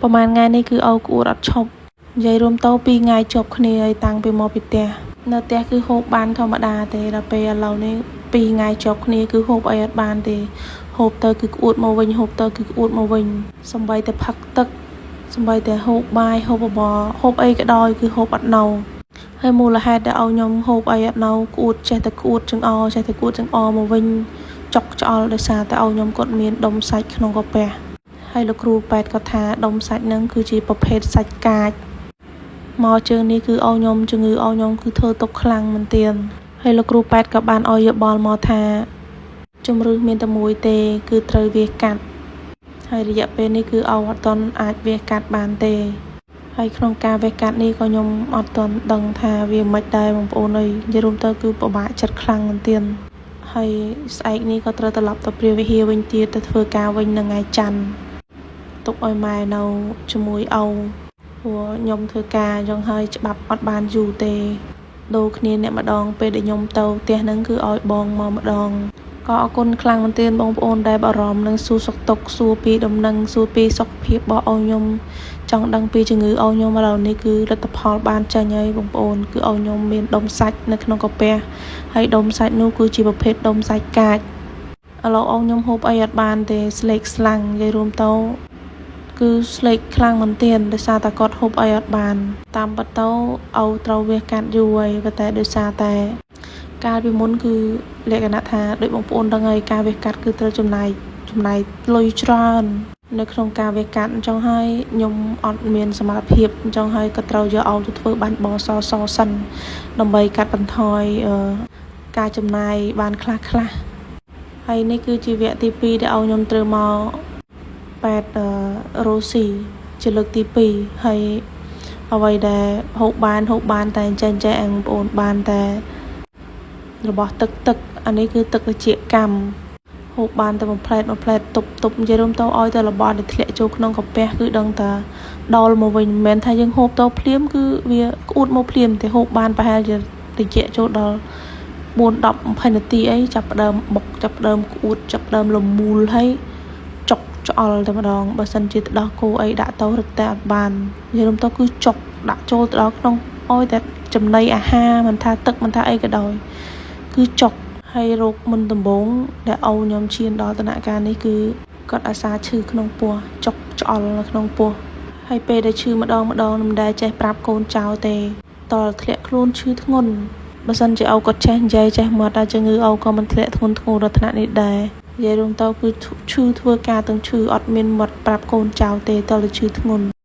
ប្រហែលថ្ងៃនេះគឺអូក្អួតអត់ឈប់និយាយរួមទៅ2ថ្ងៃជាប់គ្នាហើយតាំងពីមកពីផ្ទះនៅផ្ទះគឺហូបបានធម្មតាទេដល់ពេលឥឡូវនេះ2ថ្ងៃជាប់គ្នាគឺហូបអីអត់បានទេហូបទៅគឺក្អួតមកវិញហូបទៅគឺក្អួតមកវិញសំបីតែផឹកទឹកសំបីតែហូបបាយហូបបបរហូបអីក៏ដោយគឺហូបអត់នៅហើយមូលហេតុដែលឲ្យខ្ញុំហូបអីអត់នៅក្អួតចេះតែក្អួតចង្អចេះតែក្អួតចង្អមកវិញចុកច្អល់ដោយសារតែឲ្យខ្ញុំគាត់មានដុំសាច់ក្នុងកាពះហើយលោកគ្រូពេទ្យគាត់ថាដុំសាច់ហ្នឹងគឺជាប្រភេទសាច់កាចមកជើងនេះគឺឲ្យខ្ញុំជំងឺឲ្យខ្ញុំគឺធ្វើទុកខ្លាំងមែនទែនហើយលោកគ្រូពេទ្យក៏បានឲ្យយោបល់មកថាជំរឿសមានតែមួយទេគឺត្រូវវាកាត់ហើយរយៈពេលនេះគឺអត់ទាន់អាចវាកាត់បានទេហើយក្នុងការវះកាត់នេះក៏ខ្ញុំអត់ទាន់ដឹងថាវាមិនដែរបងប្អូនអើយនិយាយរួមទៅគឺពិបាកចិត្តខ្លាំងមែនទែនហើយស្អែកនេះក៏ត្រូវត្រឡប់ទៅព្រះវិហារវិញទៀតទៅធ្វើការវិញនៅថ្ងៃច័ន្ទទុកឲ្យម៉ែនៅជាមួយឪព្រោះខ្ញុំធ្វើការអញ្ចឹងហើយច្បាប់អត់បានយូរទេដូរគ្នាអ្នកម្ដងពេលដែលខ្ញុំទៅផ្ទះហ្នឹងគឺឲ្យបងមកម្ដងក៏អរគុណខ្លាំងមែនទែនបងប្អូនដែលបារម្ភនឹងសួរសុខទុក្ខសួរពីដំណឹងសួរពីសុខភាពរបស់អូនខ្ញុំចង់ដឹងពីជំងឺអូនខ្ញុំឥឡូវនេះគឺលទ្ធផលបានចេញហើយបងប្អូនគឺអូនខ្ញុំមានដុំសាច់នៅក្នុងកាពះហើយដុំសាច់នោះគឺជាប្រភេទដុំសាច់កាចឥឡូវអូនខ្ញុំហូបអីអត់បានទេស្លេកស្លាំងនិយាយរួមទៅគឺស្លេកខ្លាំងមែនទែនដោយសារតែគាត់ហូបអីអត់បានតាមពិតទៅអូត្រូវវាកាត់យូរហើយប៉ុន្តែដោយសារតែកាលពីមុនគឺលក្ខណៈថាដូចបងប្អូនដឹងហើយការវះកាត់គឺត្រូវចំណាយលុយច្រើននៅក្នុងការវះកាត់អញ្ចឹងហើយខ្ញុំអត់មានសមត្ថភាពអញ្ចឹងហើយក៏ត្រូវយកអូនទៅធ្វើបាញ់បសសិនដើម្បីកាត់បន្ថយការចំណាយបានខ្លះហើយនេះគឺជាវគ្គទី2ដែលអូនខ្ញុំត្រូវមកប៉ែតរ៉ូស៊ីជាលើកទី2ហើយអ្វីដែលហូបបានតែចេះបងប្អូនបានតែរបស់ទឹកអានេះគឺទឹកត្រជាក់កម្មហូបបានតែមួយផ្លែតទប់និយាយរួមទៅឲ្យតែរបស់ដែលធ្លាក់ចូលក្នុងកាពះគឺដឹងតែដល់មកវិញមិនមែនថាយើងហូបទៅភ្លាមគឺវាក្អួតមកភ្លាមទេហូបបានប្រហែលជាត្រជាក់ចូលដល់4-10-20នាទីអីចាប់ផ្ដើមបុកចាប់ផ្ដើមក្អួតចាប់ផ្ដើមលមូលហើយចុកច្អល់តែម្ដងបើសិនជាទៅដោះគោអីដាក់ទៅរឹតតែអត់បាននិយាយរួមទៅគឺចុកដាក់ចូលទៅដល់ក្នុងឲ្យតែចំណីអាហារមិនថាទឹកមិនថាអីក៏ដោយគឺចុកហើយរោគមុនដំបូងដែលអូនខ្ញុំឈានដល់ដំណាក់កាលនេះគឺគាត់អាសាឈឺក្នុងពោះចុកច្អល់នៅក្នុងពោះហើយពេលដែលឈឺម្ដងមិនដែលចេះប្រាប់កូនចៅទេតើធ្លាក់ខ្លួនឈឺធ្ងន់បើសិនជាអូគាត់ចេះនិយាយចេះមាត់តែជំងឺអូក៏មិនធ្លាក់ធ្ងន់ដល់ថ្នាក់នេះដែរនិយាយរួមទៅគឺឈឺធ្វើការទាំងឈឺអត់មានមាត់ប្រាប់កូនចៅទេតើឈឺធ្ងន់